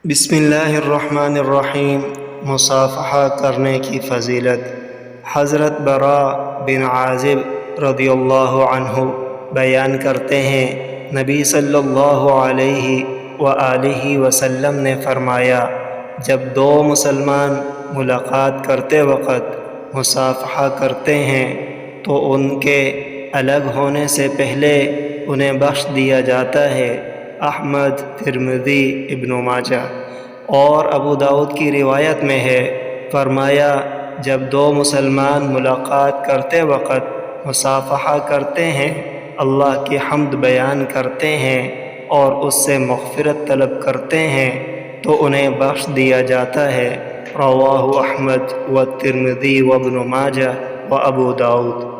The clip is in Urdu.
بسم اللہ الرحمن الرحیم۔ مصافحہ کرنے کی فضیلت۔ حضرت براء بن عازب رضی اللہ عنہ بیان کرتے ہیں، نبی صلی اللہ علیہ وآلہ وسلم نے فرمایا، جب دو مسلمان ملاقات کرتے وقت مصافحہ کرتے ہیں تو ان کے الگ ہونے سے پہلے انہیں بخش دیا جاتا ہے۔ احمد، ترمذی، ابن ماجہ اور ابو داؤد کی روایت میں ہے، فرمایا جب دو مسلمان ملاقات کرتے وقت مصافحہ کرتے ہیں، اللہ کی حمد بیان کرتے ہیں اور اس سے مغفرت طلب کرتے ہیں تو انہیں بخش دیا جاتا ہے۔ رواہ احمد و ترمذی و ابن ماجہ و ابو داؤد۔